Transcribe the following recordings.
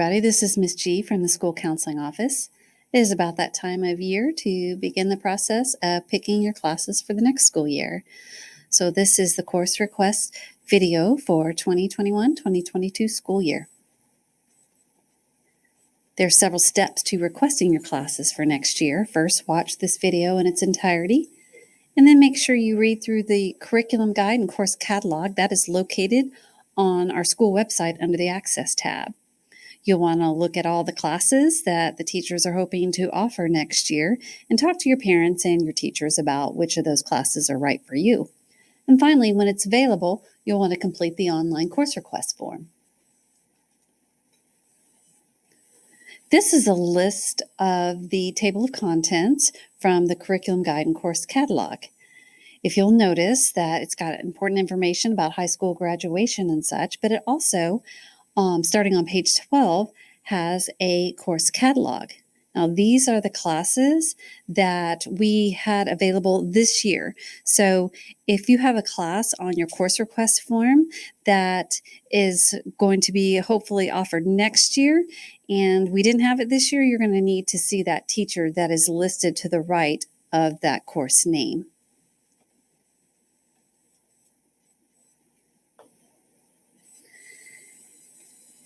Everybody, this is Miss G from the School Counseling Office. It is about that time of year to begin the process of picking your classes for the next school year. So this is the course request video for 2021-2022 school year. There are several steps to requesting your classes for next year. First, watch this video in its entirety, and then make sure you read through the curriculum guide and course catalog that is located on our school website under the Access tab. You'll want to look at all the classes that the teachers are hoping to offer next year and talk to your parents and your teachers about which of those classes are right for you. And finally, when it's available, you'll want to complete the online course request form. This is a list of the table of contents from the curriculum guide and course catalog. If you'll notice that it's got important information about high school graduation and such, but it also starting on page 12, has a course catalog. Now, these are the classes that we had available this year. So if you have a class on your course request form that is going to be hopefully offered next year, and we didn't have it this year, you're going to need to see that teacher that is listed to the right of that course name.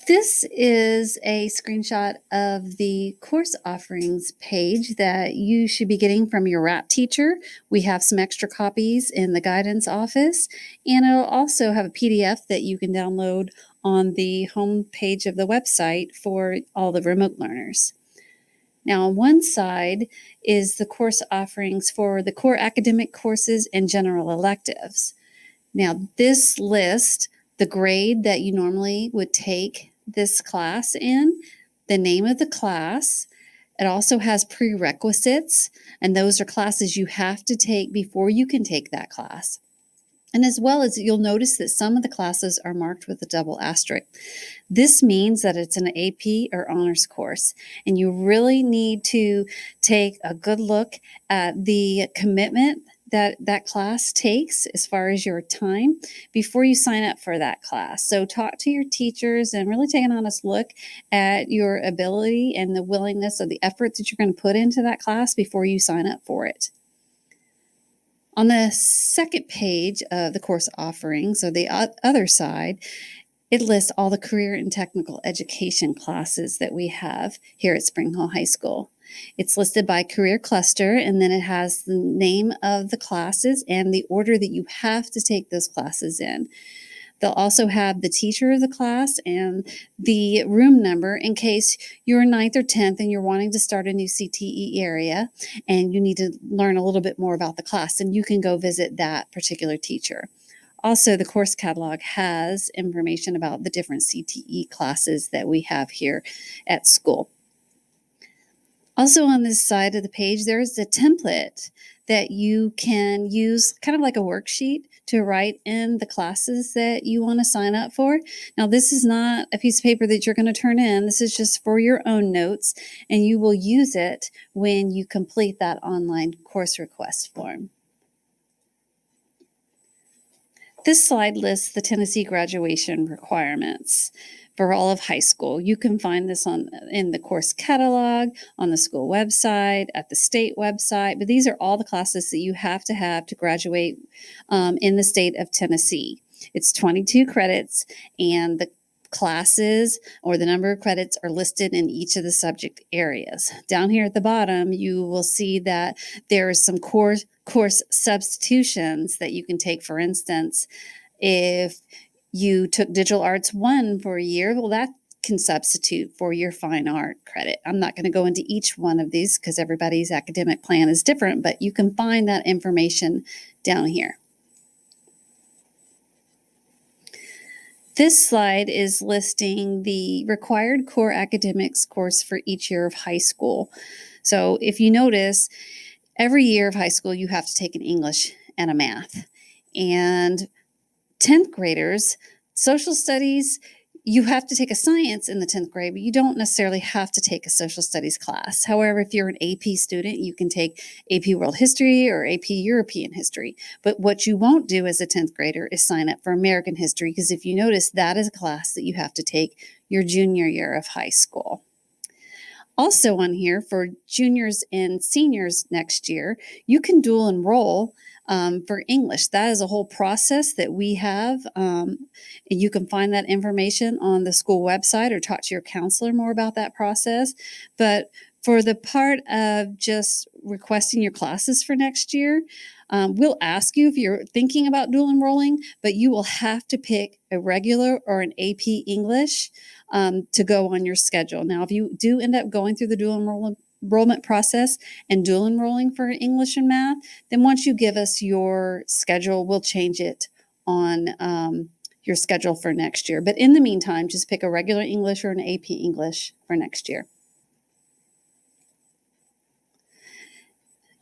This is a screenshot of the course offerings page that you should be getting from your RAP teacher. We have some extra copies in the guidance office, and it'll also have a PDF that you can download on the home page of the website for all the remote learners. Now, on one side is the course offerings for the core academic courses and general electives. Now, this lists the grade that you normally would take this class in, the name of the class. It also has prerequisites, and those are classes you have to take before you can take that class. And as well as you'll notice that some of the classes are marked with a double asterisk. This means that it's an AP or honors course, and you really need to take a good look at the commitment that class takes as far as your time before you sign up for that class. So talk to your teachers and really take an honest look at your ability and the willingness of the effort that you're going to put into that class before you sign up for it. On the second page of the course offerings, or the other side, it lists all the career and technical education classes that we have here at Spring Hill High School. It's listed by career cluster, and then it has the name of the classes and the order that you have to take those classes in. They'll also have the teacher of the class and the room number in case you're 9th or 10th and you're wanting to start a new CTE area and you need to learn a little bit more about the class, and you can go visit that particular teacher. Also, the course catalog has information about the different CTE classes that we have here at school. Also on this side of the page, there's a template that you can use, kind of like a worksheet, to write in the classes that you want to sign up for. Now, this is not a piece of paper that you're going to turn in. This is just for your own notes, and you will use it when you complete that online course request form. This slide lists the Tennessee graduation requirements for all of high school. You can find this in the course catalog, on the school website, at the state website, but these are all the classes that you have to graduate in the state of Tennessee. It's 22 credits, and the classes or the number of credits are listed in each of the subject areas. Down here at the bottom, you will see that there are some course substitutions that you can take. For instance, if you took Digital Arts 1 for a year, well, that can substitute for your fine art credit. I'm not going to go into each one of these because everybody's academic plan is different, but you can find that information down here. This slide is listing the required core academics course for each year of high school. So if you notice, every year of high school, you have to take an English and a math. And 10th graders, social studies, you have to take a science in the 10th grade, but you don't necessarily have to take a social studies class. However, if you're an AP student, you can take AP World History or AP European History. But what you won't do as a 10th grader is sign up for American History, because if you notice, that is a class that you have to take your junior year of high school. Also on here for juniors and seniors next year, you can dual enroll for English. That is a whole process that we have. And you can find that information on the school website or talk to your counselor more about that process. But for the part of just requesting your classes for next year, we'll ask you if you're thinking about dual enrolling, but you will have to pick a regular or an AP English to go on your schedule. Now, if you do end up going through the dual enrollment process and dual enrolling for English and math, then once you give us your schedule, we'll change it on your schedule for next year. But in the meantime, just pick a regular English or an AP English for next year.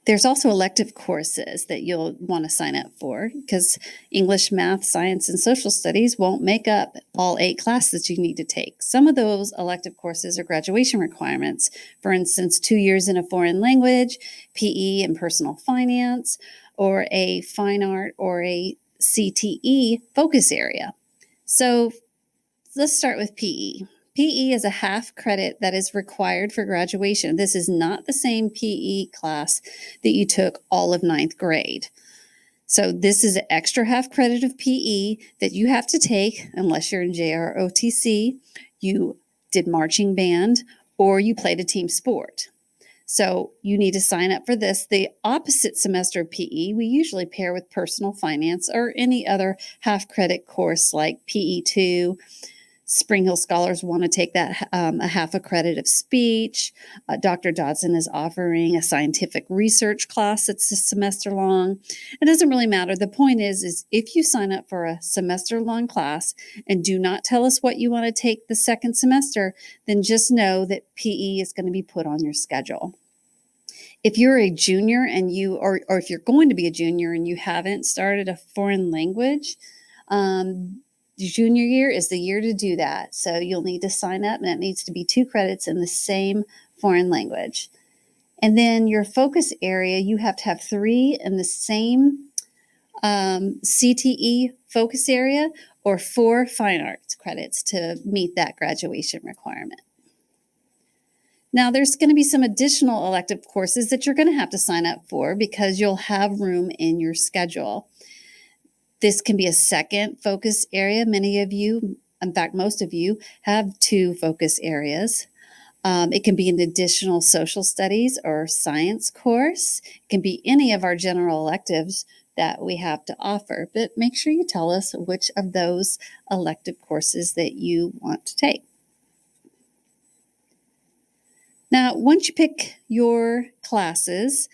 There's also elective courses that you'll want to sign up for because English, math, science, and social studies won't make up all 8 classes you need to take. Some of those elective courses are graduation requirements. For instance, 2 years in a foreign language, PE and personal finance, or a fine art or a CTE focus area. So let's start with PE. PE is a half credit that is required for graduation. This is not the same PE class that you took all of 9th grade. So this is an extra half credit of PE that you have to take unless you're in JROTC, you did marching band, or you played a team sport. So you need to sign up for this. The opposite semester of PE, we usually pair with personal finance or any other half credit course like PE2. Spring Hill Scholars want to take that a half a credit of speech. Dr. Dodson is offering a scientific research class that's a semester long. It doesn't really matter. The point is if you sign up for a semester long class and do not tell us what you want to take the second semester, then just know that PE is going to be put on your schedule. If you're a junior and or if you're going to be a junior and you haven't started a foreign language, junior year is the year to do that. So you'll need to sign up, and it needs to be 2 credits in the same foreign language. And then your focus area, you have to have 3 in the same CTE focus area or 4 fine arts credits to meet that graduation requirement. Now, there's going to be some additional elective courses that you're going to have to sign up for because you'll have room in your schedule. This can be a second focus area. Many of you, in fact, most of you, have 2 focus areas. It can be an additional social studies or science course. It can be any of our general electives that we have to offer. But make sure you tell us which of those elective courses that you want to take. Now, once you pick your classes,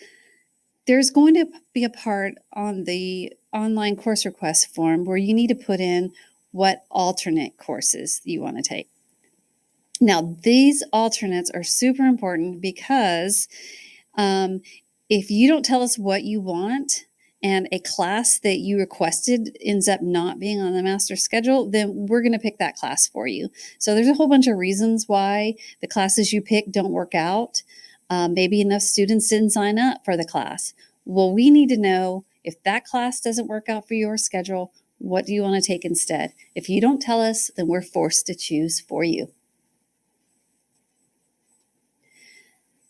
there's going to be a part on the online course request form where you need to put in what alternate courses you want to take. Now, these alternates are super important because if you don't tell us what you want and a class that you requested ends up not being on the master schedule, then we're going to pick that class for you. So there's a whole bunch of reasons why the classes you pick don't work out. Maybe enough students didn't sign up for the class. Well, we need to know if that class doesn't work out for your schedule, what do you want to take instead? If you don't tell us, then we're forced to choose for you.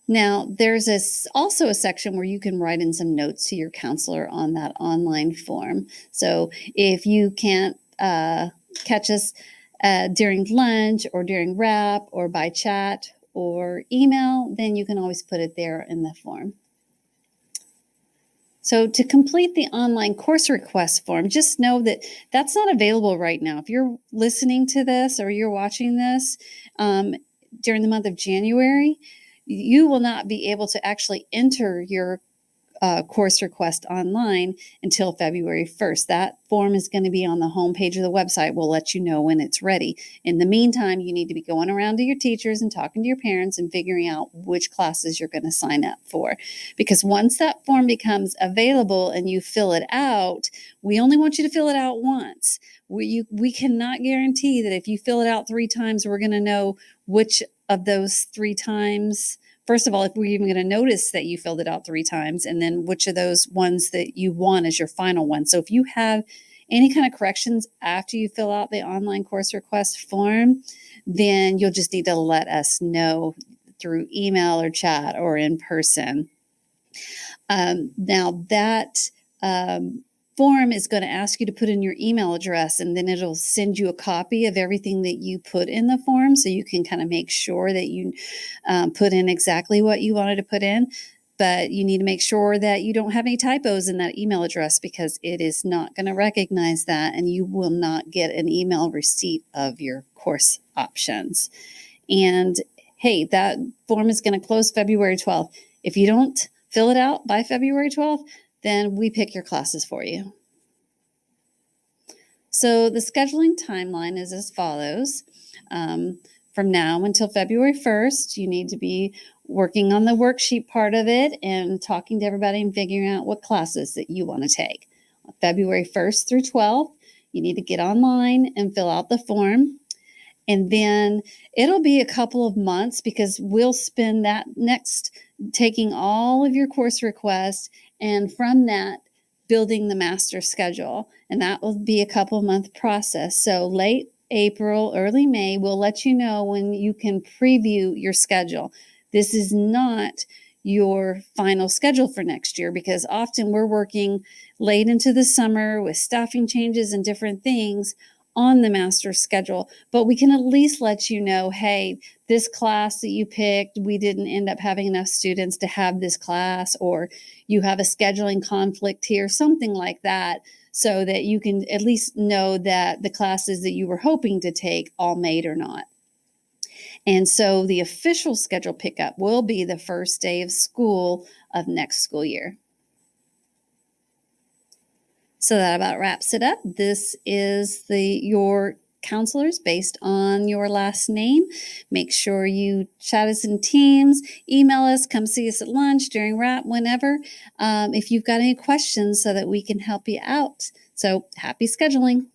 Now, there's also a section where you can write in some notes to your counselor on that online form. So if you can't catch us during lunch or during wrap or by chat or email, then you can always put it there in the form. So to complete the online course request form, just know that that's not available right now. If you're listening to this or you're watching this during the month of January, you will not be able to actually enter your course request online until February 1st. That form is going to be on the homepage of the website. We'll let you know when it's ready. In the meantime, you need to be going around to your teachers and talking to your parents and figuring out which classes you're going to sign up for. Because once that form becomes available and you fill it out, we only want you to fill it out once. We cannot guarantee that if you fill it out 3 times, we're going to know which of those 3 times. First of all, if we're even going to notice that you filled it out 3 times, and then which of those ones that you want is your final one. So if you have any kind of corrections after you fill out the online course request form, then you'll just need to let us know through email or chat or in person. Now that form is going to ask you to put in your email address, and then it'll send you a copy of everything that you put in the form, so you can kind of make sure that you put in exactly what you wanted to put in. But you need to make sure that you don't have any typos in that email address, because it is not going to recognize that, and you will not get an email receipt of your course options. And hey, that form is going to close February 12th. If you don't fill it out by February 12th, then we pick your classes for you. So the scheduling timeline is as follows. From now until February 1st, you need to be working on the worksheet part of it and talking to everybody and figuring out what classes that you want to take. February 1st through 12th, you need to get online and fill out the form. And then it'll be a couple of months, because we'll spend that next taking all of your course requests, and from that building the master schedule. And that will be a couple month process. So late April, early May, we'll let you know when you can preview your schedule. This is not your final schedule for next year, because often we're working late into the summer with staffing changes and different things on the master schedule. But we can at least let you know, hey, this class that you picked, we didn't end up having enough students to have this class, or you have a scheduling conflict here, something like that, so that you can at least know that the classes that you were hoping to take all made or not. And so the official schedule pickup will be the first day of school of next school year. So that about wraps it up. This is your counselors based on your last name. Make sure you chat us in Teams, email us, come see us at lunch, during wrap, whenever, if you've got any questions, so that we can help you out. So happy scheduling.